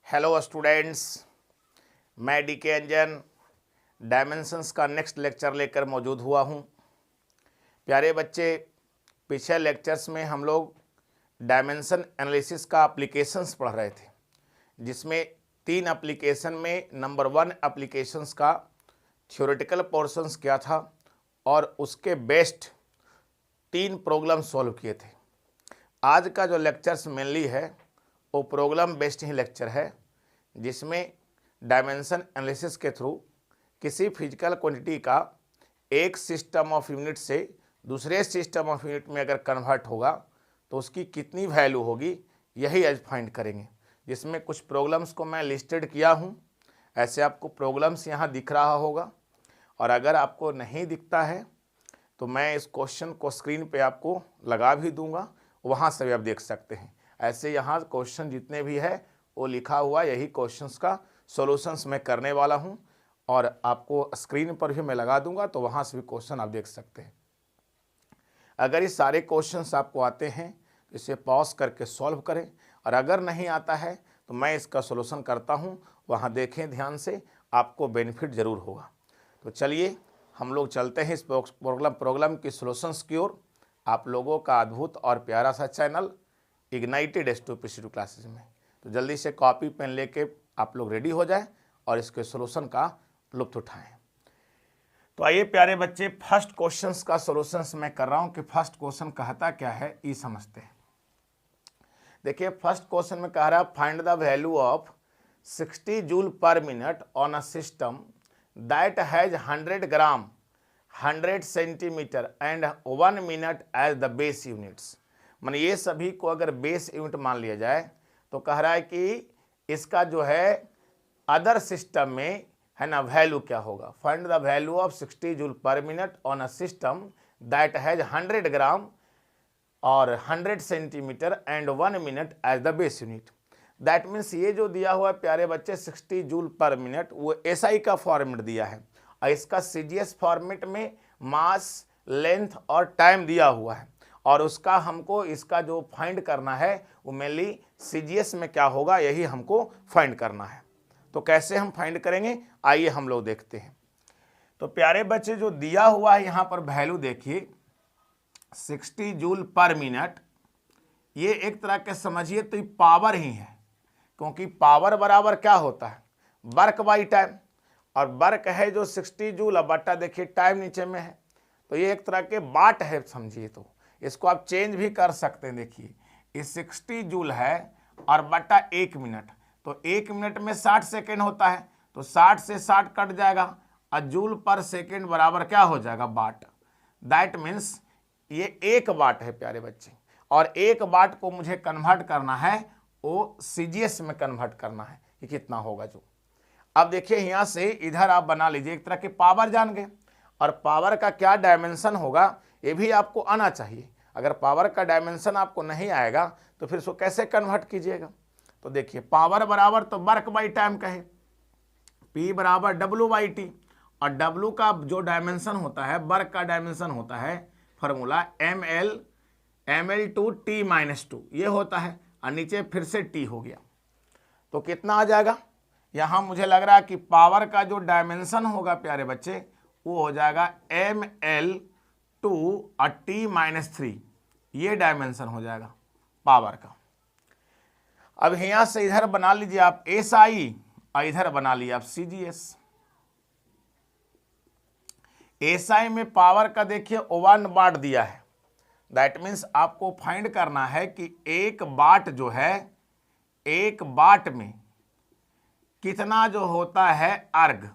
Hello students, मैं DK अंजन dimensions का next lecture लेकर मौजूद हुआ हूँ। प्यारे बच्चे, पिछले लेक्चर्स में हम लोग डायमेंशन एनालिसिस का एप्लीकेशंस पढ़ रहे थे, जिसमें 3 एप्लीकेशन में नंबर 1 एप्लीकेशंस का थ्योरेटिकल पोर्शंस क्या था और उसके बेस्ट 3 प्रॉब्लम सॉल्व किए थे। आज का जो लेक्चर्स मेनली है वो प्रॉब्लम बेस्ड ही लेक्चर है, जिसमें डायमेंशन एनालिसिस के थ्रू किसी फिजिकल क्वांटिटी का एक सिस्टम ऑफ यूनिट से दूसरे सिस्टम ऑफ यूनिट में अगर कन्वर्ट होगा तो उसकी कितनी वैल्यू होगी, यही आज फाइंड करेंगे। जिसमें कुछ प्रॉब्लम्स को मैं लिस्टेड किया हूँ, ऐसे आपको प्रॉब्लम्स यहाँ दिख रहा होगा, और अगर आपको नहीं दिखता है तो मैं इस क्वेश्चन को स्क्रीन पे आपको लगा भी दूंगा, वहाँ से भी आप देख सकते हैं। ऐसे यहाँ क्वेश्चन जितने भी है वो लिखा हुआ, यही क्वेश्चंस का सॉल्यूशंस मैं करने वाला हूँ और आपको स्क्रीन पर भी मैं लगा दूंगा, तो वहाँ से भी क्वेश्चन आप देख सकते हैं। अगर ये सारे क्वेश्चंस आपको आते हैं तो इसे पॉज करके सॉल्व करें, और अगर नहीं आता है तो मैं इसका सॉल्यूशन करता हूँ, वहाँ देखें ध्यान से, आपको बेनिफिट ज़रूर होगा। तो चलिए हम लोग चलते हैं इस प्रॉब्लम की सॉल्यूशंस की ओर, आप लोगों का अद्भुत और प्यारा सा चैनल इग्नाइटेड S2P क्लासेस में। तो जल्दी से कॉपी पेन लेके आप लोग रेडी हो जाएं और इसके सॉल्यूशन का लुत्फ उठाएं। तो आइए प्यारे बच्चे, फर्स्ट क्वेश्चंस का सॉल्यूशंस मैं कर रहा हूं कि फर्स्ट क्वेश्चन कहता क्या है, ये समझते हैं। देखिए फर्स्ट क्वेश्चन में कह रहा है find the value of 60 joule per minute on a system that has 100 gram 100 centimetre and 1 minute as the base units. माने ये सभी को अगर बेस यूनिट मान लिया जाए तो कह रहा है कि इसका जो है अदर सिस्टम में है ना वैल्यू क्या होगा। Find the value of 60 joule per minute on a system that has 100 gram और 100 centimetre and 1 minute as the base unit. That means ये जो दिया हुआ है प्यारे बच्चे 60 जूल पर मिनट, वो SI का फॉर्मेट दिया है, और इसका CGS फॉर्मेट में मास, लेंथ और टाइम दिया हुआ है, और उसका हमको इसका जो फाइंड करना है वो मेनली CGS में क्या होगा, यही हमको फाइंड करना है। तो कैसे हम फाइंड करेंगे, आइए हम लोग देखते हैं। तो प्यारे बच्चे, जो दिया हुआ है यहाँ पर वैल्यू देखिए 60 जूल पर मिनट, ये एक तरह के समझिए तो ये पावर ही है, क्योंकि पावर बराबर क्या होता है, वर्क बाई टाइम, और वर्क है जो 60 जूल, अब बट्टा देखिए टाइम नीचे में है, तो ये एक तरह के वाट है समझिए। तो इसको आप चेंज भी कर सकते हैं। देखिए ये 60 जूल है और बट्टा 1 मिनट, तो 1 मिनट में 60 सेकेंड होता है, तो 60 से 60 कट जाएगा और जूल पर सेकेंड बराबर क्या हो जाएगा, वाट। दैट मीन्स ये 1 वाट है प्यारे बच्चे, और 1 वाट को मुझे कन्वर्ट करना है, वो CGS में कन्वर्ट करना है कि कितना होगा जो। अब देखिए यहाँ से इधर आप बना लीजिए, एक तरह के पावर जान गए, और पावर का क्या डायमेंशन होगा ये भी आपको आना चाहिए। अगर पावर का डायमेंशन आपको नहीं आएगा तो फिर इसको कैसे कन्वर्ट कीजिएगा। तो देखिए पावर बराबर तो वर्क बाई टाइम कहे, P बराबर W/T, और W का जो डायमेंशन होता है, वर्क का डायमेंशन होता है फॉर्मूला ml/2T-2 ये होता है, और नीचे फिर से T हो गया। तो कितना आ जाएगा, यहाँ मुझे लग रहा है कि पावर का जो डायमेंशन होगा प्यारे बच्चे वो हो जाएगा ml/2 और T-3, ये डायमेंशन हो जाएगा पावर का। अब यहाँ से इधर बना लीजिए आप SI और इधर बना लीजिए आप CGS। SI में पावर का देखिए 1 वाट दिया है, दैट मीन्स आपको फाइंड करना है कि 1 वाट जो है, 1 वाट में कितना जो होता है अर्ग,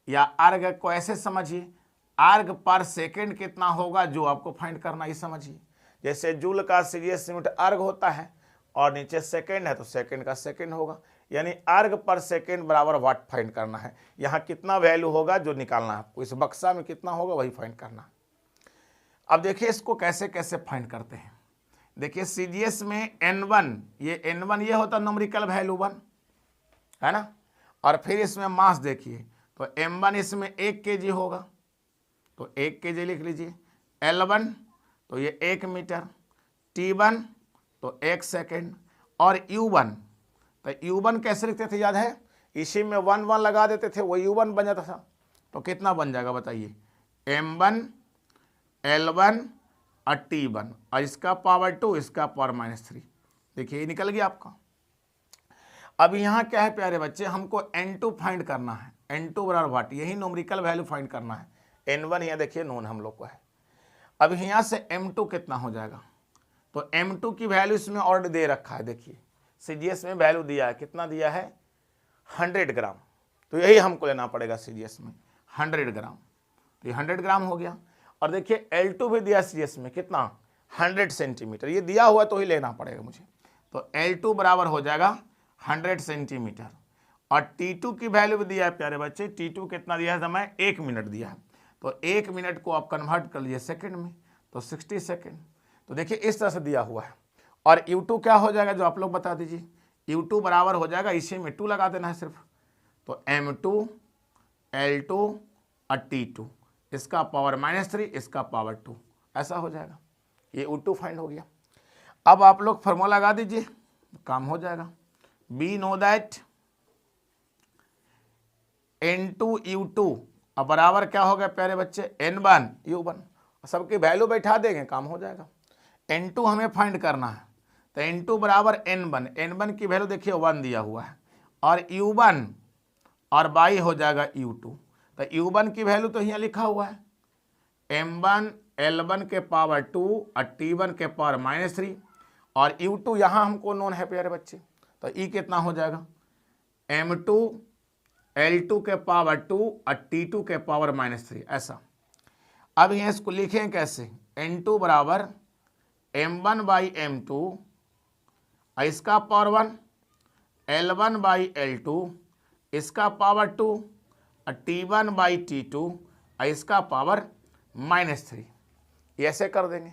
या अर्ग को ऐसे समझिए, अर्ग पर सेकेंड कितना होगा जो आपको फाइंड करना, ये समझिए। जैसे जूल का CGS यूनिट अर्ग होता है और नीचे सेकेंड है तो सेकेंड का सेकेंड होगा, यानी अर्ग पर सेकेंड बराबर वाट फाइंड करना है। यहाँ कितना वैल्यू होगा जो निकालना है आपको, इस बक्सा में कितना होगा वही फाइंड करना है। अब देखिए इसको कैसे कैसे फाइंड करते हैं। देखिए CGS में N1, ये N1 ये होता न्यूमेरिकल वैल्यू 1 है ना, और फिर इसमें मास देखिए तो M1 इसमें 1 kg होगा, तो 1 kg लिख लीजिए। L1 तो ये 1 मीटर, T1 तो 1 सेकेंड, और U1 तो U1 कैसे लिखते थे याद है, इसी में 1 1 लगा देते थे, वो U1 बन जाता था। तो कितना बन जाएगा बताइए, M1 L1 और T1 और इसका पावर 2, इसका पावर -3। देखिए ये निकल गया आपका। अब यहाँ क्या है प्यारे बच्चे, हमको N2 फाइंड करना है। N2 बराबर व्हाट, यही न्यूमेरिकल वैल्यू फाइंड करना है। N1 यहाँ देखिए नोन हम लोग को है। अब यहाँ से M2 कितना हो जाएगा, तो M2 की वैल्यू इसमें ऑलरेडी दे रखा है। देखिए CGS में वैल्यू दिया है, कितना दिया है 100 ग्राम, तो यही हमको लेना पड़ेगा CGS में 100 ग्राम। तो ये 100 ग्राम हो गया। और देखिए L2 भी दिया CGS में कितना 100 सेंटीमीटर, ये दिया हुआ तो ही लेना पड़ेगा मुझे। तो L2 बराबर हो जाएगा 100 सेंटीमीटर। और T2 की वैल्यू भी दिया है प्यारे बच्चे, T2 कितना दिया है समय, 1 मिनट दिया है। तो 1 मिनट को आप कन्वर्ट कर लीजिए सेकंड में, तो 60 सेकंड। तो देखिए इस तरह से दिया हुआ है। और U2 क्या हो जाएगा जो आप लोग बता दीजिए, U2 बराबर हो जाएगा, इसी में 2 लगा देना है सिर्फ। तो M2 L2 और T2, इसका पावर -3, इसका पावर 2, ऐसा हो जाएगा। ये U2 फाइंड हो गया। अब आप लोग फॉर्मूला लगा दीजिए, काम हो जाएगा। We know that N2 U2 अब बराबर क्या हो गया प्यारे बच्चे, N1 U1। सबकी वैल्यू बैठा देंगे, काम हो जाएगा। N2 हमें फाइंड करना है, तो N2 बराबर N1, N1 की वैल्यू देखिए 1 दिया हुआ है, और U1 और बाई हो जाएगा U2। तो U1 की वैल्यू तो यहाँ लिखा हुआ है, M1 L1 के पावर 2 और T1 के पावर -3, और U2 यहाँ हमको नोन है प्यारे बच्चे। तो E कितना हो जाएगा, M2 L2 के पावर 2 और T2 के पावर -3, ऐसा। अब यहाँ इसको लिखें कैसे, N2 बराबर M1 बाई M2, इसका पावर 1, L1 बाई L2, इसका पावर 2, और T1 बाई T2, इसका पावर -3। ऐसे कर देंगे।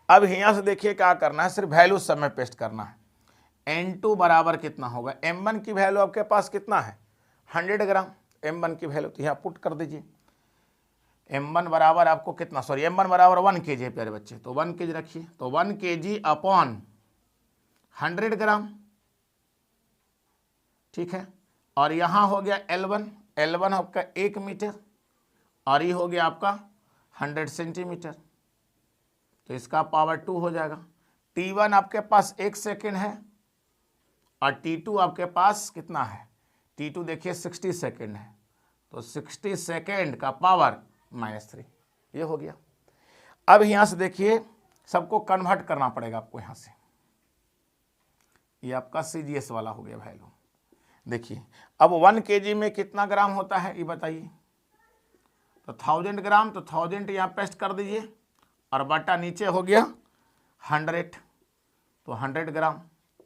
अब यहाँ से देखिए क्या करना है, सिर्फ वैल्यू सब में पेस्ट करना है। N2 बराबर कितना होगा, M1 की वैल्यू आपके पास कितना है 100 ग्राम, M1 की वैल्यू तो यहाँ पुट कर दीजिए। M1 बराबर आपको कितना, सॉरी M1 बराबर 1 kg है प्यारे बच्चे, तो 1 kg रखिए। तो 1 kg अपॉन 100 ग्राम, ठीक है। और यहाँ हो गया L1, L1 आपका 1 मीटर, और ये हो गया आपका 100 सेंटीमीटर, तो इसका पावर 2 हो जाएगा। T1 आपके पास 1 सेकेंड है, और T2 आपके पास कितना है, T2 देखिए 60 सेकेंड है, तो 60 सेकेंड का पावर -3, ये हो गया। अब यहाँ से देखिए सबको कन्वर्ट करना पड़ेगा आपको यहाँ से, ये आपका CGS वाला हो गया वैल्यू। देखिए अब 1 kg में कितना ग्राम होता है ये बताइए, तो 1000 ग्राम, तो 1000 यहाँ पेस्ट कर दीजिए, और बटा नीचे हो गया 100, तो 100 ग्राम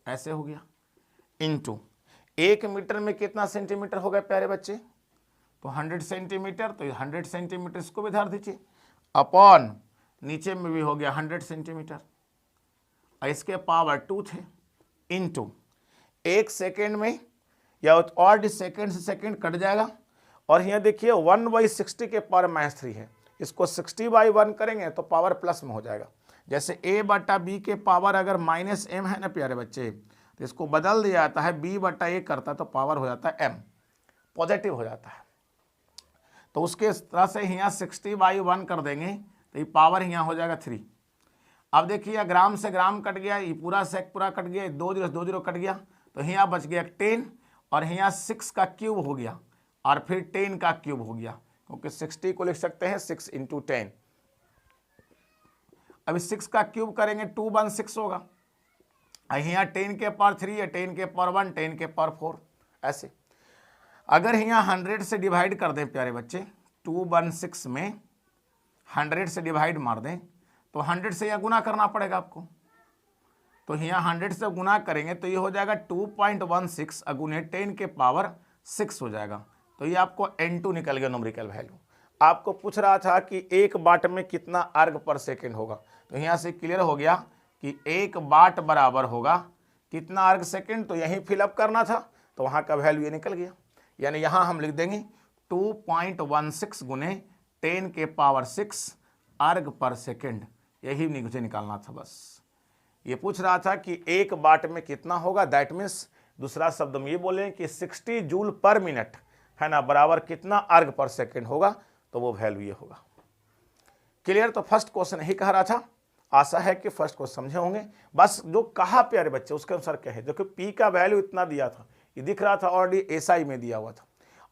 ऐसे हो गया। इनटू 1 मीटर में कितना सेंटीमीटर हो गया प्यारे बच्चे, तो 100 सेंटीमीटर, तो 100 सेंटीमीटर इसको भी धर दीजिए, अपॉन नीचे में भी हो गया 100 सेंटीमीटर, और इसके पावर 2 थे, इनटू 1 सेकेंड में या और सेकेंड से सेकेंड कट जाएगा, और यहाँ देखिए 1/60 के पावर -3 है, इसको 60/1 करेंगे तो पावर प्लस में हो जाएगा। जैसे A/B के पावर अगर -m है ना प्यारे बच्चे, तो इसको बदल दिया जाता है, B/A करता है तो पावर हो जाता है m, पॉजिटिव हो जाता है। तो उसके तरह से यहाँ 60/1 कर देंगे तो ये पावर यहाँ हो जाएगा 3। अब देखिए ग्राम से ग्राम कट गया, ये पूरा सेक पूरा कट गया, 2 0 कट गया, तो यहाँ बच गया 10, और यहाँ 6 का क्यूब हो गया, और फिर 10 का क्यूब हो गया, क्योंकि 60 को लिख सकते हैं 6 × 10। अभी 6 का क्यूब करेंगे 2 1 6 होगा, यहाँ 10 के पावर 3 है, 10 के पावर 1, 10 के पावर 4, ऐसे। अगर यहाँ 100 से डिवाइड कर दें प्यारे बच्चे, 216 में 100 से डिवाइड मार दें, तो 100 से यह गुना करना पड़ेगा आपको, तो यहाँ 100 से गुना करेंगे तो ये हो जाएगा 2.16 अगुने 10 के पावर 6 हो जाएगा। तो ये आपको N2 निकल गया न्यूमेरिकल वैल्यू। आपको पूछ रहा था कि 1 वाट में कितना अर्ग पर सेकेंड होगा, तो यहाँ से क्लियर हो गया कि 1 वाट बराबर होगा कितना अर्ग सेकेंड, तो यहीं फिलअप करना था, तो वहाँ का वैल्यू ये निकल गया। यानी यहाँ हम लिख देंगे 2.16 गुने 10 के पावर 6 अर्ग पर सेकेंड, यही मुझे निकालना था बस। ये पूछ रहा था कि 1 वाट में कितना होगा, दैट मीन्स दूसरा शब्द में ये बोलें कि 60 जूल पर मिनट, है ना, बराबर कितना अर्ग पर सेकेंड होगा, तो वो वैल्यू ये होगा। क्लियर। तो फर्स्ट क्वेश्चन यही कह रहा था, आशा है कि फर्स्ट को समझे होंगे। बस जो कहा प्यारे बच्चे उसके अनुसार कहे। देखो पी का वैल्यू इतना दिया था, ये दिख रहा था ऑलरेडी एसआई में दिया हुआ था,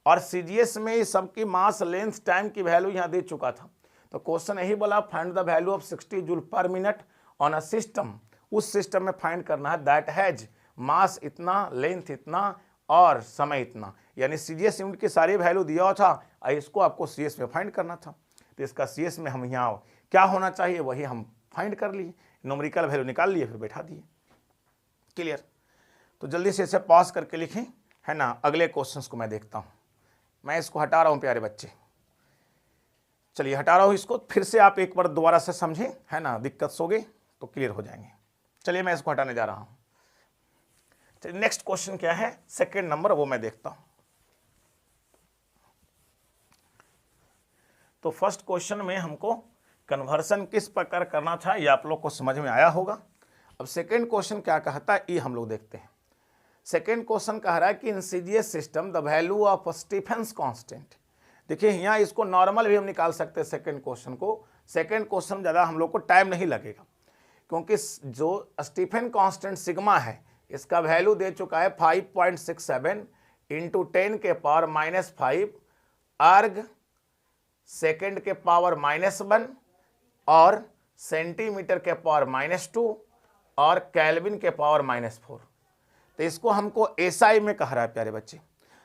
और सीजीएस में ये सबकी मास लेंथ टाइम की वैल्यू यहाँ दे चुका था। तो क्वेश्चन यही बोला find the value of 60 joule per minute on a system, उस सिस्टम में फाइंड करना है दैट हैज मास इतना, लेंथ इतना और समय इतना, यानी सीजीएस यूनिट की सारी वैल्यू दिया हुआ था और इसको आपको सीएस में फाइंड करना था। तो इसका सीएस में हम यहाँ क्या होना चाहिए वही हम फाइंड कर लिए, न्यूमेरिकल वैल्यू निकाल लिए, फिर बैठा दिए। क्लियर। तो जल्दी से इसे पॉज करके लिखें, है ना। अगले क्वेश्चंस को मैं देखता हूँ, मैं इसको हटा रहा हूँ प्यारे बच्चे, चलिए हटा रहा हूँ इसको, फिर से आप एक बार दोबारा से समझें, है ना, दिक्कत सोगे तो क्लियर हो जाएंगे। चलिए मैं इसको हटाने जा रहा हूँ। चलिए नेक्स्ट क्वेश्चन क्या है, सेकेंड नंबर, वो मैं देखता हूँ। तो फर्स्ट क्वेश्चन में हमको कन्वर्सन किस प्रकार करना था ये आप लोग को समझ में आया होगा। अब सेकेंड क्वेश्चन क्या कहता है ये हम लोग देखते हैं। सेकेंड क्वेश्चन कह रहा है कि in CGS system the value of Stefan's constant. देखिए यहाँ इसको नॉर्मल भी हम निकाल सकते हैं सेकेंड क्वेश्चन को। सेकेंड क्वेश्चन ज़्यादा हम लोग को टाइम नहीं लगेगा, क्योंकि जो स्टीफेन कांस्टेंट सिग्मा है इसका वैल्यू दे चुका है 5.67 इंटू 10 के पावर -5 अर्ग सेकेंड के पावर -1 और सेंटीमीटर के पावर -2 और केल्विन के पावर -4। तो इसको हमको एसआई में कह रहा है प्यारे बच्चे।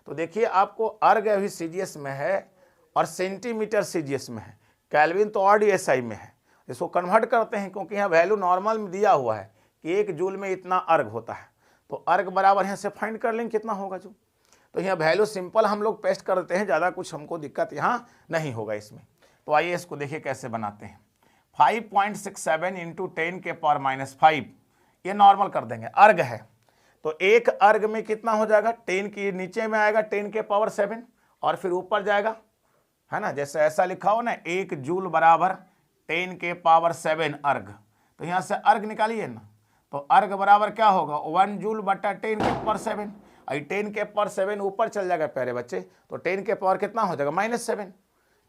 तो देखिए आपको अर्ग अभी सीजीएस में है और सेंटीमीटर सीजीएस में है, केल्विन तो ऑलरेडी एसआई में है। इसको कन्वर्ट करते हैं क्योंकि यहाँ वैल्यू नॉर्मल में दिया हुआ है कि 1 जूल में इतना अर्ग होता है, तो अर्ग बराबर यहाँ से फाइंड कर लेंगे कितना होगा जो। तो यहाँ वैल्यू सिंपल हम लोग पेस्ट कर देते हैं, ज़्यादा कुछ हमको दिक्कत यहाँ नहीं होगा इसमें। तो आइए इसको देखिए कैसे बनाते हैं। 5.67 इंटू 10 के पावर -5 ये नॉर्मल कर देंगे, अर्ग है तो एक अर्ग में कितना हो जाएगा, 10 की नीचे में आएगा 10 के पावर 7 और फिर ऊपर जाएगा, है ना, जैसे ऐसा लिखा हो ना 1 जूल बराबर 10 के पावर 7 अर्ग। तो यहाँ से अर्ग निकालिए ना, तो अर्ग बराबर क्या होगा 1 जूल बटा 10 के पावर 7। आई 10 के पावर 7 ऊपर चल जाएगा प्यारे बच्चे, तो 10 के पावर कितना हो जाएगा -7।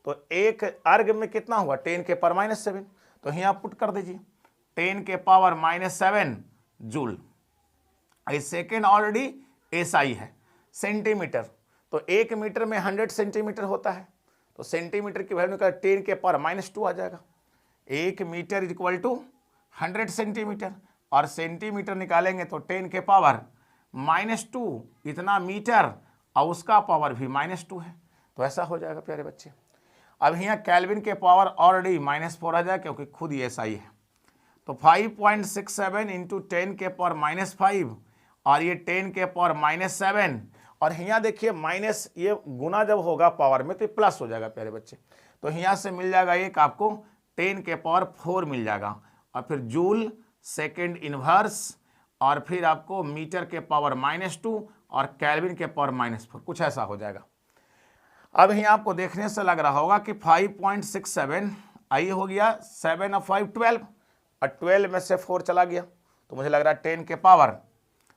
तो एक अर्ग में कितना हुआ 10 के पावर -7, तो यहाँ पुट कर दीजिए 10 के power -7 joule. Second already SI है। सेंटीमीटर, तो 1 मीटर में 100 सेंटीमीटर होता है, तो सेंटीमीटर की वैल्यू का 10 के पावर -2 आ जाएगा। 1 मीटर इक्वल टू 100 सेंटीमीटर, और सेंटीमीटर निकालेंगे तो 10 के पावर -2 इतना मीटर और उसका पावर भी -2 है, तो ऐसा हो जाएगा प्यारे बच्चे। अब यहाँ केल्विन के पावर ऑलरेडी -4 आ जाएगा क्योंकि खुद ये एसआई है। तो 5.67 इंटू 10 के पावर -5 और ये 10 के पावर -7, और यहाँ देखिए माइनस ये गुना जब होगा पावर में तो प्लस हो जाएगा प्यारे बच्चे। तो यहाँ से मिल जाएगा एक आपको 10 के पावर 4 मिल जाएगा, और फिर जूल सेकेंड इनवर्स, और फिर आपको मीटर के पावर -2 और केल्विन के पावर -4, कुछ ऐसा हो जाएगा। अब यहाँ आपको देखने से लग रहा होगा कि 5.67 आई हो गया, 7 और 5 12, और 12 में से 4 चला गया, तो मुझे लग रहा है 10 के पावर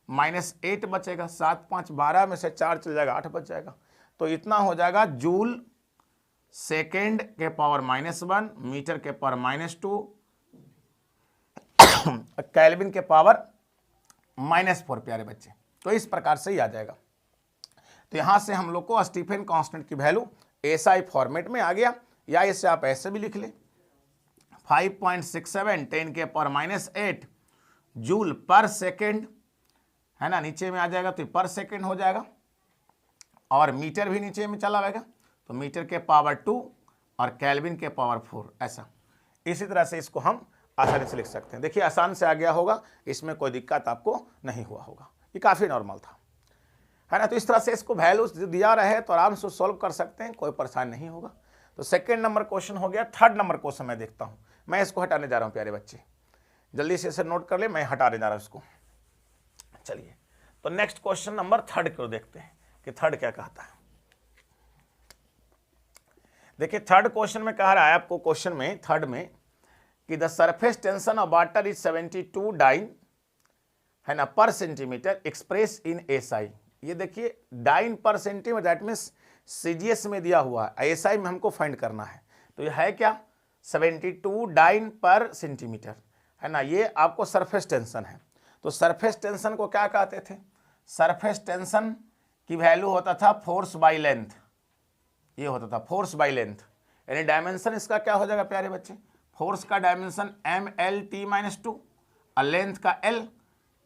-8 बचेगा, 7 5 12 में से 4 चल जाएगा, 8 बच जाएगा। तो इतना हो जाएगा जूल सेकेंड के पावर -1, मीटर के पावर -2, केल्विन के पावर -4 प्यारे बच्चे। तो इस प्रकार से ही आ जाएगा। तो यहाँ से हम लोग को स्टीफेन कांस्टेंट की वैल्यू एसआई फॉर्मेट में आ गया, या इसे आप ऐसे भी लिख ले 5.67 10 के पावर -8 जूल पर सेकेंड, है ना, नीचे में आ जाएगा तो पर सेकेंड हो जाएगा, और मीटर भी नीचे में चला आएगा तो मीटर के पावर 2 और केल्विन के पावर 4, ऐसा। इसी तरह से इसको हम आसानी से लिख सकते हैं। देखिए आसान से आ गया होगा, इसमें कोई दिक्कत आपको नहीं हुआ होगा, ये काफ़ी नॉर्मल था, है ना। तो इस तरह से इसको वैल्यूज दिया रहे तो आराम से सॉल्व कर सकते हैं, कोई परेशानी नहीं होगा। तो सेकेंड नंबर क्वेश्चन हो गया। थर्ड नंबर क्वेश्चन मैं देखता हूँ, मैं इसको हटाने जा रहा हूँ प्यारे बच्चे, जल्दी से इसे नोट कर ले, मैं हटाने जा रहा हूँ इसको। चलिए तो नेक्स्ट क्वेश्चन नंबर थर्ड को देखते हैं कि थर्ड क्या कहता है। देखिए थर्ड क्वेश्चन में कह रहा है आपको, क्वेश्चन में थर्ड में कि the surface tension of water is 72 dyne, है ना, पर सेंटीमीटर एक्सप्रेस इन एसआई। ये देखिए डाइन पर सेंटीमीटर, दैट मीन्स सीजीएस में दिया हुआ है, एसआई में हमको फाइंड करना है। तो ये है क्या, 72 डाइन पर सेंटीमीटर, है ना, ये आपको सरफेस टेंशन है। तो सरफेस टेंशन को क्या कहते थे, सरफेस टेंशन की वैल्यू होता था फोर्स बाय लेंथ, ये होता था फोर्स बाय लेंथ, यानी डायमेंशन इसका क्या हो जाएगा प्यारे बच्चे, फोर्स का डायमेंशन ML_T-2 और लेंथ का L,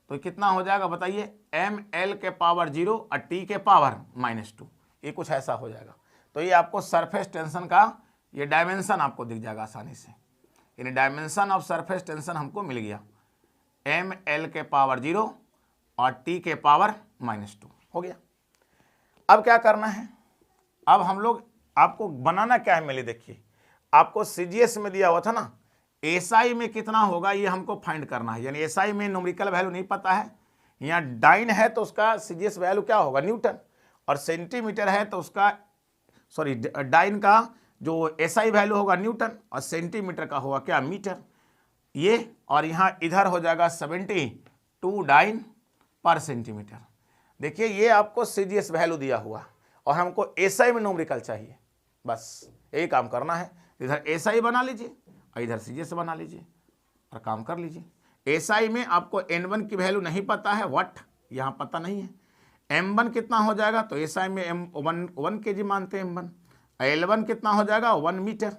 तो कितना हो जाएगा बताइए, ML⁻�0 और T के पावर -2, ये कुछ ऐसा हो जाएगा। तो ये आपको सरफेस टेंशन का ये डायमेंशन आपको दिख जाएगा आसानी से, यानी डायमेंशन ऑफ सरफेस टेंशन हमको मिल गया, ML⁻�0 और T के पावर -2 हो गया। अब क्या करना है, अब हम लोग आपको बनाना क्या है, मेरे देखिए आपको सीजीएस में दिया हुआ था ना, एसआई में कितना होगा ये हमको फाइंड करना है, यानी एसआई में न्यूमेरिकल वैल्यू नहीं पता है, यहाँ डाइन है तो उसका सीजीएस वैल्यू क्या होगा न्यूटन, और सेंटीमीटर है तो उसका सॉरी डाइन का जो एसआई वैल्यू होगा न्यूटन और सेंटीमीटर का होगा क्या मीटर, ये और यहाँ इधर हो जाएगा 72 डाइन पर सेंटीमीटर। देखिए ये आपको सीजीएस वैल्यू दिया हुआ और हमको एसआई में न्यूमेरिकल चाहिए, बस यही काम करना है। इधर एसआई बना लीजिए और इधर सीजीएस बना लीजिए और काम कर लीजिए। एसआई में आपको N1 की वैल्यू नहीं पता है, वट यहाँ पता नहीं है, M1 कितना हो जाएगा, तो एसआई में M1 kg मानते हैं M1, L1 कितना हो जाएगा 1 मीटर,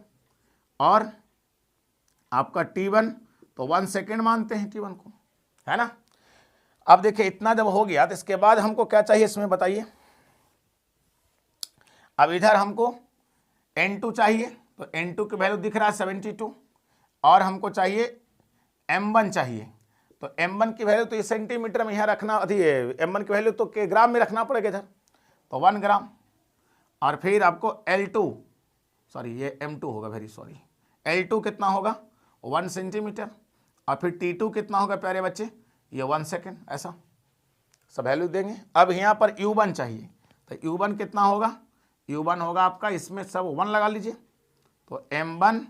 और आपका T1 तो 1 सेकेंड मानते हैं T1 को, है ना। अब देखिए इतना जब हो गया तो इसके बाद हमको क्या चाहिए इसमें बताइए, अब इधर हमको N2 चाहिए, तो N2 की वैल्यू दिख रहा है 72, और हमको चाहिए M1 चाहिए, तो M1 की वैल्यू तो ये सेंटीमीटर में यहाँ रखना, अभी M1 की वैल्यू तो के ग्राम में रखना पड़ेगा इधर, तो 1 ग्राम, और फिर आपको L2 सॉरी ये M2 होगा, वेरी सॉरी, L2 कितना होगा 1 सेंटीमीटर, और फिर T2 कितना होगा प्यारे बच्चे, ये 1 सेकेंड, ऐसा सब वैल्यू देंगे। अब यहाँ पर U1 चाहिए, तो U1 कितना होगा, U1 होगा आपका, इसमें सब 1 लगा लीजिए, तो M1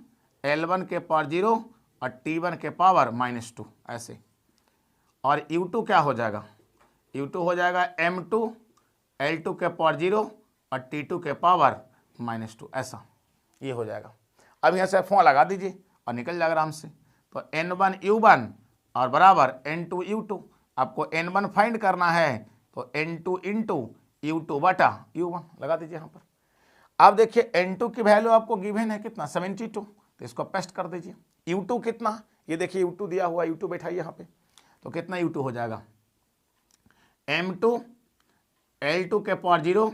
L1 के पावर 0 और T1 के पावर -2 ऐसे, और U2 क्या हो जाएगा, U2 हो जाएगा M2 L2 के पावर 0 और T2 के पावर -2 ऐसा, ये हो जाएगा। अब यहाँ से फॉर्म लगा दीजिए और निकल जाएगा आराम से, तो N1 U1 और बराबर N2 U2, आपको N1 फाइंड करना है तो N2 इंटू U2 बटा U1 लगा दीजिए यहाँ पर। अब देखिए N2 की वैल्यू आपको गिवन है कितना 72, तो इसको पेस्ट कर दीजिए। U2 कितना, ये देखिए U2 दिया हुआ, U2 बैठाइए यहाँ पे, तो कितना U2 हो जाएगा M2 L2 के पावर 0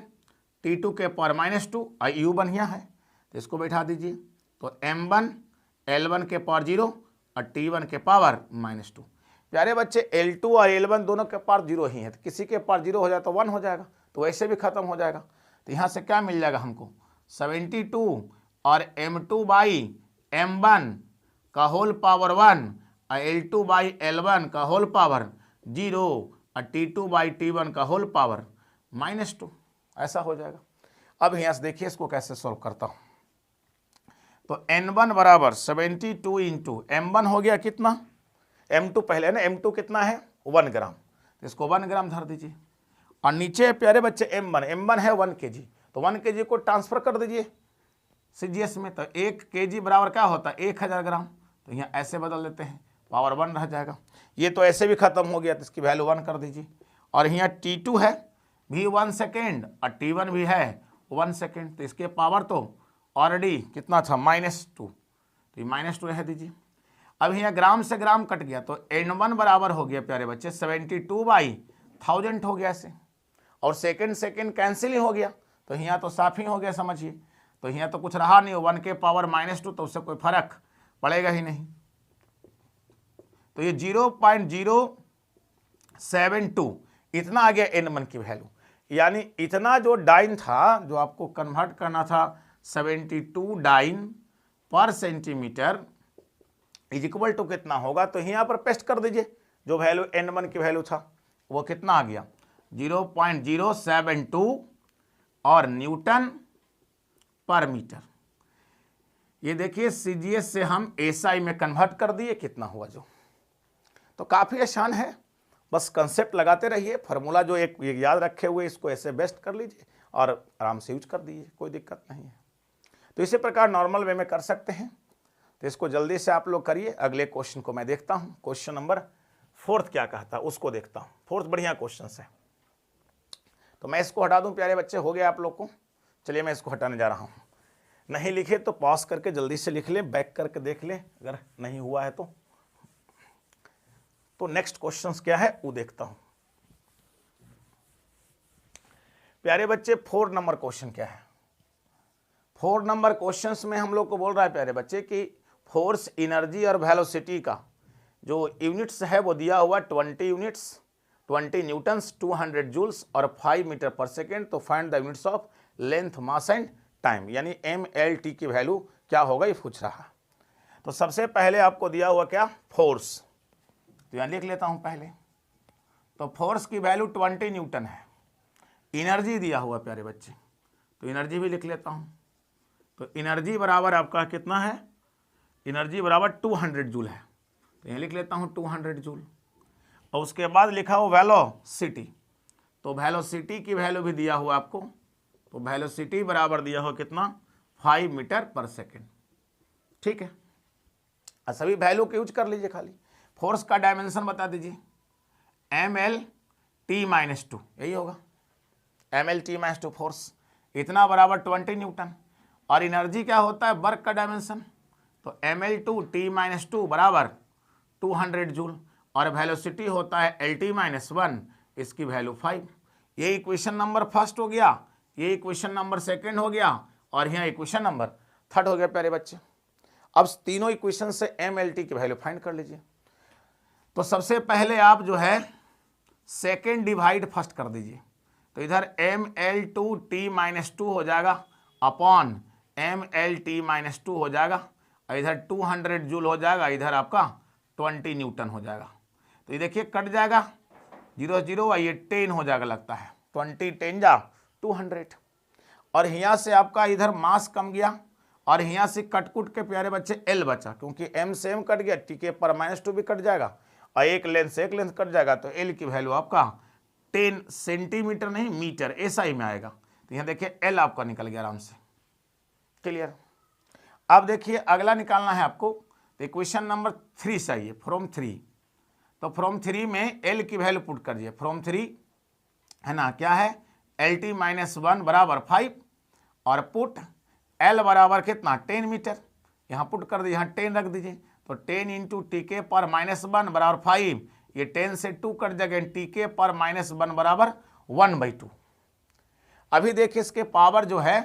T2 के पावर -2 और U1 यहाँ है, तो इसको बैठा दीजिए, तो M1 L1 के पावर 0 और T1 के पावर -2। प्यारे बच्चे L2 और L1 दोनों के पावर 0 ही है, तो किसी के पावर 0 हो जाए तो 1 हो जाएगा, तो वैसे भी खत्म हो जाएगा। तो यहाँ से क्या मिल जाएगा हमको 72 और M2 बाई M1 का होल पावर 1 और L2 बाई L1 का होल पावर 0 और T2 बाई T1 का होल पावर -2, ऐसा हो जाएगा। अब यहाँ से देखिए इसको कैसे सॉल्व करता हूँ, तो N1 बराबर 72 इंटू M1 हो गया कितना, M2 पहले ना, M2 कितना है 1 ग्राम, तो इसको 1 ग्राम धर दीजिए, और नीचे प्यारे बच्चे M1 है 1 kg, तो 1 kg को ट्रांसफर कर दीजिए सीजीएस में, तो 1 kg बराबर क्या होता है 1000 ग्राम, तो यहाँ ऐसे बदल देते हैं, पावर 1 रह जाएगा। ये तो ऐसे भी खत्म हो गया, तो इसकी वैल्यू 1 कर दीजिए, और यहाँ T2 है भी 1 सेकेंड और T1 भी है 1 सेकेंड, तो इसके पावर तो ऑलरेडी कितना था -2, तो ये -2 रह दीजिए। अब यहाँ ग्राम से ग्राम कट गया, तो N1 बराबर हो गया प्यारे बच्चे 72/1000 हो गया ऐसे, और सेकेंड कैंसिल ही हो गया, तो यहाँ तो साफ ही हो गया समझिए, तो यहाँ तो कुछ रहा नहीं, 1 के पावर -2, तो उससे कोई फर्क पड़ेगा ही नहीं, तो ये 0.072 इतना आ गया N1 की वैल्यू, यानी इतना जो डाइन था, जो आपको कन्वर्ट करना था 72 डाइन पर सेंटीमीटर इज इक्वल टू कितना होगा, तो यहाँ पर पेस्ट कर दीजिए, जो वैल्यू N1 की वैल्यू था वो कितना आ गया 0.072 और न्यूटन पर मीटर। ये देखिए CGS से हम SI में कन्वर्ट कर दिए, कितना हुआ जो। तो काफ़ी आसान है, बस कंसेप्ट लगाते रहिए, फार्मूला जो एक याद रखे हुए इसको ऐसे बेस्ट कर लीजिए और आराम से यूज कर दीजिए, कोई दिक्कत नहीं है। तो इसी प्रकार नॉर्मल वे में कर सकते हैं। तो इसको जल्दी से आप लोग करिए। अगले क्वेश्चन को मैं देखता हूँ, क्वेश्चन नंबर 4 क्या कहता है उसको देखता हूँ। 4 बढ़िया क्वेश्चन है, तो मैं इसको हटा दूँ प्यारे बच्चे, हो गया आप लोग को। चलिए मैं इसको हटाने जा रहा हूँ। नहीं लिखे तो पॉज करके जल्दी से लिख लें, बैक करके देख लें अगर नहीं हुआ है तो नेक्स्ट क्वेश्चन क्या है वो देखता हूं। प्यारे बच्चे 4 नंबर क्वेश्चन क्या है। 4 नंबर क्वेश्चन में हम लोग को बोल रहा है प्यारे बच्चे कि फोर्स, एनर्जी और वेलोसिटी का जो यूनिट्स है वो दिया हुआ 20 यूनिट्स, 20 न्यूटन्स, 200 जूल्स और 5 मीटर पर सेकेंड। तो find the units of length, mass and time, यानी MLT की वैल्यू क्या होगा ये पूछ रहा है। तो सबसे पहले आपको दिया हुआ क्या, फोर्स। तो यहाँ लिख लेता हूँ पहले। तो फोर्स की वैल्यू 20 न्यूटन है। एनर्जी दिया हुआ प्यारे बच्चे, तो एनर्जी भी लिख लेता हूँ। तो एनर्जी बराबर आपका कितना है, एनर्जी बराबर 200 जूल है। तो यहाँ लिख लेता हूँ 200 जूल। और उसके बाद लिखा हो वेलोसिटी, तो वेलोसिटी की वैल्यू भी दिया हुआ आपको। तो वेलोसिटी बराबर दिया हो कितना, 5 मीटर पर सेकेंड। ठीक है, सभी वैल्यू के यूज कर लीजिए। खाली फोर्स का डायमेंशन बता दीजिए, MLT-2 यही होगा, MLT-2 फोर्स, इतना बराबर 20 न्यूटन। और एनर्जी क्या होता है, वर्क का डायमेंशन, तो ML2T-2 बराबर 200 जूल। और वेलोसिटी होता है LT-1, इसकी वैल्यू 5। ये इक्वेशन नंबर फर्स्ट हो गया, ये इक्वेशन नंबर सेकेंड हो गया, और यहाँ इक्वेशन नंबर थर्ड हो गया प्यारे बच्चे। अब तीनों इक्वेशन से MLT की वैल्यू फाइंड कर लीजिए। तो सबसे पहले आप जो है सेकेंड डिवाइड फर्स्ट कर दीजिए। तो इधर ML2T-2 हो जाएगा अपॉन MLT-2 हो जाएगा, और इधर 200 जूल हो जाएगा, इधर आपका 20 न्यूटन हो जाएगा। तो ये देखिए कट जाएगा, 0 0 और ये 10 हो जाएगा लगता है, 20 10 जा 200। और यहाँ से आपका इधर मास कम गया, और यहाँ से कट के प्यारे बच्चे L बचा, क्योंकि M से M कट गया, TK पर -2 भी कट जाएगा, और एक लेंथ से एक लेंथ कट जाएगा। तो L की वैल्यू आपका 10 सेंटीमीटर नहीं मीटर SI में आएगा। तो यहाँ देखिए L आपका निकल गया आराम से, क्लियर। अब देखिए अगला निकालना है आपको। तो इक्वेशन नंबर 3 चाहिए, फ्रॉम 3। तो फ्रॉम 3 में L की वैल्यू पुट करिए, फ्रॉम 3 है ना, क्या है, LT-1 बराबर 5, और पुट L बराबर कितना 10 मीटर, यहाँ पुट कर दीजिए, यहाँ 10 रख दीजिए। तो 10 इंटू TK पर -1 बराबर 5, ये 10 से 2 कट जाएगा, TK पर -1 बराबर 1/2। अभी देखिए इसके पावर जो है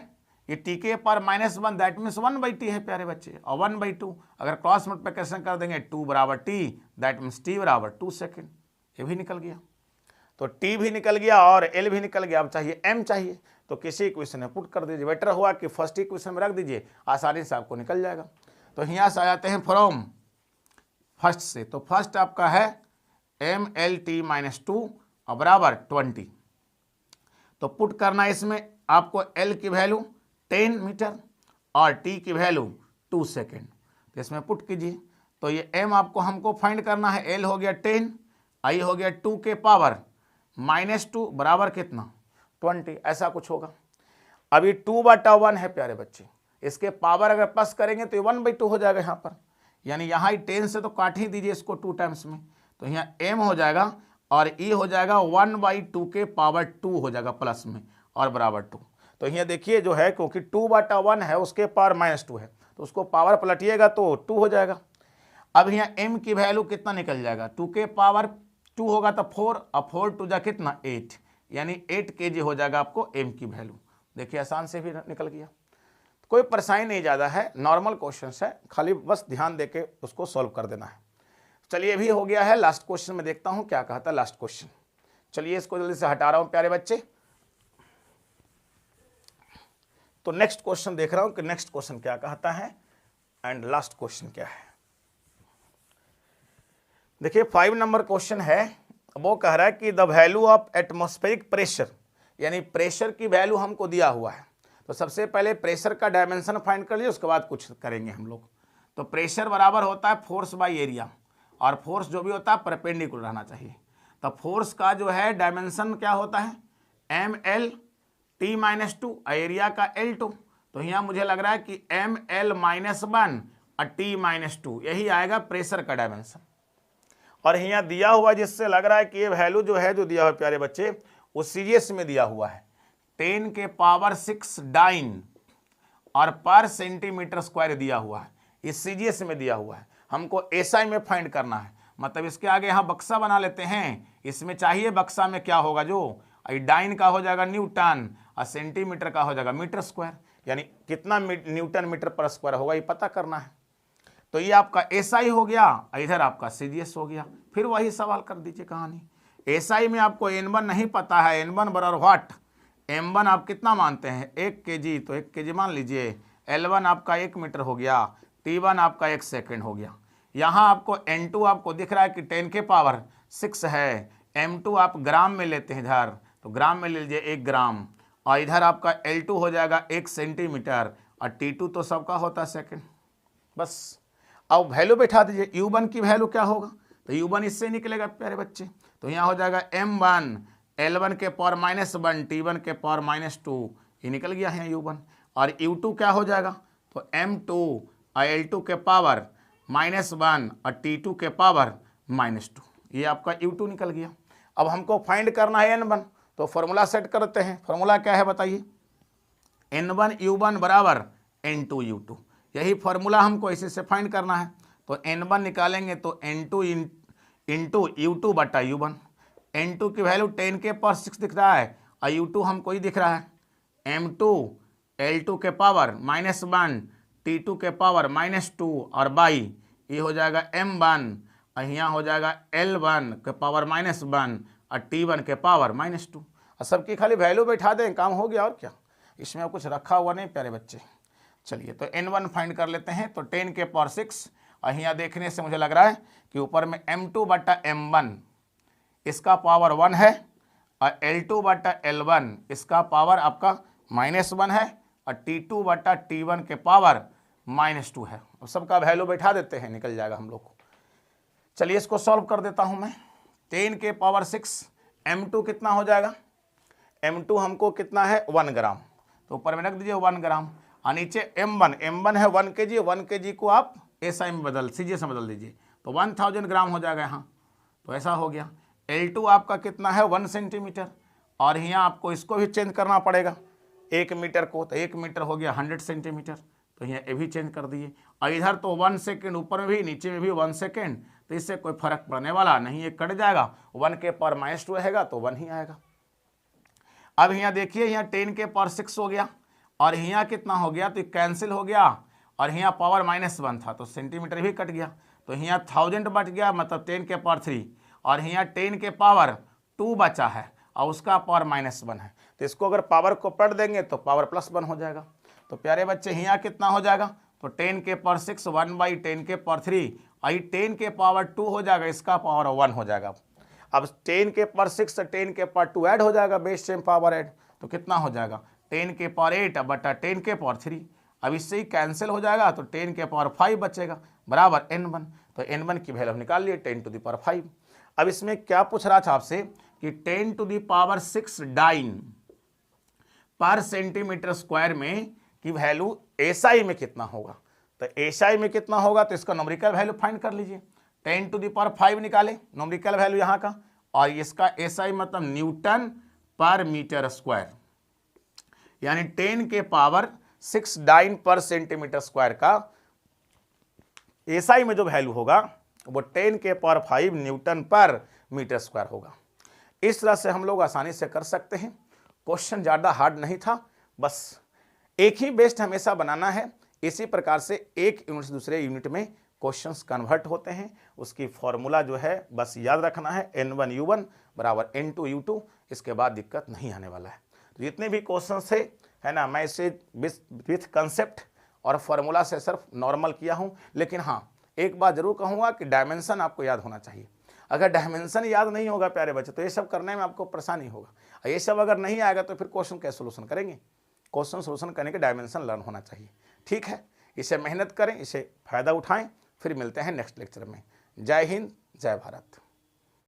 ये TK पर -1 दैट मीन्स 1/t है प्यारे बच्चे, और 1/2 अगर क्रॉस मल्टीप्लिकेशन कर देंगे 2 बराबर T दैट मीन्स T बराबर 2 सेकेंड। ये भी निकल गया, तो T भी निकल गया और L भी निकल गया। अब चाहिए M चाहिए, तो किसी इक्वेशन में पुट कर दीजिए। बेटर हुआ कि फर्स्ट इक्वेशन में रख दीजिए, आसानी से आपको निकल जाएगा। तो यहाँ से आ जाते हैं फ्रॉम फर्स्ट से। तो फर्स्ट आपका है MLT-2 और बराबर 20। तो पुट करना इसमें आपको L की वैल्यू 10 मीटर और T की वैल्यू 2 सेकेंड। तो इसमें पुट कीजिए। तो ये M आपको हमको फाइंड करना है, L हो गया 10, I हो गया 2 के पावर -2 बराबर कितना 20, ऐसा कुछ होगा। अभी 2/1 है प्यारे बच्चे, इसके पावर अगर प्लस करेंगे तो ये 1/2 हो जाएगा यहाँ पर, यानी यहाँ ही 10 से तो काट ही दीजिए इसको 2 टाइम्स में। तो यहाँ M हो जाएगा और E हो जाएगा 1/2 के पावर 2 हो जाएगा प्लस में और बराबर 2। तो यहाँ देखिए जो है क्योंकि 2/1 है उसके पावर -2 है, तो उसको पावर पलटिएगा तो 2 हो जाएगा। अब यहाँ M की वैल्यू कितना निकल जाएगा, 2 के पावर 2 होगा तो 4, और 4 2 जा कितना 8, यानी 8 kg हो जाएगा आपको M की वैल्यू। देखिए आसान से भी निकल गया, कोई परेशानी नहीं ज़्यादा है, नॉर्मल क्वेश्चन है, खाली बस ध्यान देके उसको सॉल्व कर देना है। चलिए भी हो गया है। लास्ट क्वेश्चन में देखता हूँ क्या कहता है लास्ट क्वेश्चन। चलिए इसको जल्दी से हटा रहा हूँ प्यारे बच्चे। तो नेक्स्ट क्वेश्चन देख रहा हूँ कि नेक्स्ट क्वेश्चन क्या कहता है एंड लास्ट क्वेश्चन क्या है। देखिए 5 नंबर क्वेश्चन है, वो कह रहा है कि the value of atmospheric pressure, यानी प्रेशर की वैल्यू हमको दिया हुआ है। तो सबसे पहले प्रेशर का डायमेंशन फाइंड कर लीजिए, उसके बाद कुछ करेंगे हम लोग। तो प्रेशर बराबर होता है फोर्स बाय एरिया, और फोर्स जो भी होता है परपेंडिकुलर रहना चाहिए। तो फोर्स का जो है डायमेंशन क्या होता है, ML/T-2, एरिया का L2। तो यहाँ मुझे लग रहा है कि ML-1 और T-2 यही आएगा प्रेशर का डायमेंशन। और यहाँ दिया हुआ जिससे लग रहा है कि ये वैल्यू जो है, जो दिया हुआ प्यारे बच्चे, वो सीजीएस में दिया हुआ है 10⁻⁶ डाइन और पर सेंटीमीटर स्क्वायर दिया हुआ है, इस सीजीएस में दिया हुआ है। हमको एसआई में फाइंड करना है, मतलब इसके आगे यहाँ बक्सा बना लेते हैं। इसमें चाहिए बक्सा में क्या होगा, जो डाइन का हो जाएगा न्यूटन और सेंटीमीटर का हो जाएगा मीटर स्क्वायर, यानी कितना न्यूटन मीटर पर स्क्वायर होगा ये पता करना है। तो ये आपका एसआई हो गया, इधर आपका सीजीएस हो गया। फिर वही सवाल कर दीजिए कहानी। एसआई में आपको N1 नहीं पता है, N1 बराबर व्हाट, M1 आप कितना मानते हैं 1 kg, तो 1 kg मान लीजिए। L1 आपका 1 मीटर हो गया, T1 आपका 1 सेकेंड हो गया। यहाँ आपको N2 आपको दिख रहा है कि 10⁻⁶ है, M2 आप ग्राम में लेते हैं इधर, तो ग्राम में ले लीजिए 1 ग्राम, और इधर आपका L2 हो जाएगा 1 सेंटीमीटर, और T2 तो सबका होता है सेकेंड। बस अब वैल्यू बैठा दीजिए, U1 की वैल्यू क्या होगा, तो U1 इससे निकलेगा प्यारे बच्चे। तो यहाँ हो जाएगा M1 L1 के पावर -1 T1 के पावर -2, ये निकल गया है U1। और U2 क्या हो जाएगा, तो M2 और L2 के पावर -1 और T2 के पावर -2, ये आपका U2 निकल गया। अब हमको फाइंड करना है N1, तो फॉर्मूला सेट करते हैं। फॉर्मूला क्या है बताइए, N1U1 बराबर N2U2, यही फॉर्मूला हमको इसी से फाइंड करना है। तो N1 निकालेंगे तो N2 इंटू U2 बटा U1। N2 की वैल्यू 10⁻⁶ दिख रहा है, और U2 हमको ही दिख रहा है M2 L2 के पावर -1 T2 के पावर -2 और बाई ये हो जाएगा M1, और यहाँ हो जाएगा L1 के पावर -1 और T1 के पावर -2। और सबकी खाली वैल्यू बैठा दें, काम हो गया। और क्या इसमें कुछ रखा हुआ नहीं प्यारे बच्चे। चलिए तो N1 फाइंड कर लेते हैं। तो 10⁻⁶, और यहाँ देखने से मुझे लग रहा है कि ऊपर में M2 बटा M1 इसका पावर 1 है, और L2 बटा L1 इसका पावर आपका -1 है, और T2 बटा T1 के पावर -2 है। और सबका वैल्यू बैठा देते हैं, निकल जाएगा हम लोग को। चलिए इसको सॉल्व कर देता हूँ मैं। 10⁻⁶ M2 कितना हो जाएगा, M2 हमको कितना है 1 ग्राम, तो ऊपर में रख दीजिए 1 ग्राम, और नीचे M1 है 1 kg, 1 kg को आप SI में सीजीएस में बदल दीजिए, तो 1000 ग्राम हो जाएगा यहाँ। तो ऐसा हो गया। L2 आपका कितना है 1 सेंटीमीटर, और यहाँ आपको इसको भी चेंज करना पड़ेगा 1 मीटर को, तो 1 मीटर हो गया 100 सेंटीमीटर, तो यहाँ ये भी चेंज कर दिए। और इधर तो 1 सेकेंड, ऊपर में भी नीचे में भी 1 सेकेंड, तो इससे कोई फर्क पड़ने वाला नहीं, ये कट जाएगा। 1 के पावर -2 रहेगा तो 1 ही आएगा। अब यहाँ देखिए, यहाँ 10⁻⁶ हो गया, और यहाँ कितना हो गया, तो कैंसिल हो गया, और यहाँ पावर -1 था तो सेंटीमीटर भी कट गया, तो यहाँ 1000 बच गया, मतलब 10⁻3, और यहाँ 10 के पावर 2 बचा है, और उसका पावर -1 है। तो इसको अगर पावर को पढ़ देंगे तो पावर +1 हो जाएगा। तो प्यारे बच्चे यहाँ कितना हो जाएगा, तो 10⁻⁶ 1/10⁻3, और 10 के पावर 2 हो जाएगा, इसका पावर 1 हो जाएगा। अब 10⁻⁶ से 10 के पावर 2 ऐड हो जाएगा, बेस सेम पावर ऐड, तो कितना हो जाएगा 10 के पावर 8 बटा 10 के पावर 3। अब इससे ही कैंसिल हो जाएगा, तो 10 के पावर 5 बचेगा बराबर N1। तो N1 की वैल्यू निकाल लिए 10⁻5। अब इसमें क्या पूछ रहा था आपसे कि 10⁻6 डाइन पर सेंटीमीटर स्क्वायर में की वैल्यू एसआई में कितना होगा। तो एसआई में कितना होगा, तो इसका नॉमेरिकल वैल्यू फाइंड कर लीजिए। 10⁻5 निकाले नॉमेरिकल वैल्यू यहाँ का, और इसका एसआई मतलब न्यूटन पर मीटर स्क्वायर, यानी 10 के पावर 6 डाइन पर सेंटीमीटर स्क्वायर का एसआई में जो वैल्यू होगा वो 10 के पावर 5 न्यूटन पर मीटर स्क्वायर होगा। इस तरह से हम लोग आसानी से कर सकते हैं। क्वेश्चन ज़्यादा हार्ड नहीं था, बस एक ही बेस्ट हमेशा बनाना है। इसी प्रकार से एक यूनिट से दूसरे यूनिट में क्वेश्चंस कन्वर्ट होते हैं। उसकी फॉर्मूला जो है बस याद रखना है, N1U1 बराबर N2U2, इसके बाद दिक्कत नहीं आने वाला है। तो जितने भी क्वेश्चंस है ना, मैं इसे विथ कंसेप्ट और फार्मूला से सिर्फ नॉर्मल किया हूँ। लेकिन हाँ, एक बात जरूर कहूँगा कि डायमेंशन आपको याद होना चाहिए। अगर डायमेंशन याद नहीं होगा प्यारे बच्चे, तो ये सब करने में आपको परेशानी होगा। ये सब अगर नहीं आएगा तो फिर क्वेश्चन कैसे सोल्यूशन करेंगे। क्वेश्चन सोल्यूशन करने के डायमेंशन लर्न होना चाहिए। ठीक है, इसे मेहनत करें, इसे फ़ायदा उठाएं। फिर मिलते हैं नेक्स्ट लेक्चर में। जय हिंद, जय भारत।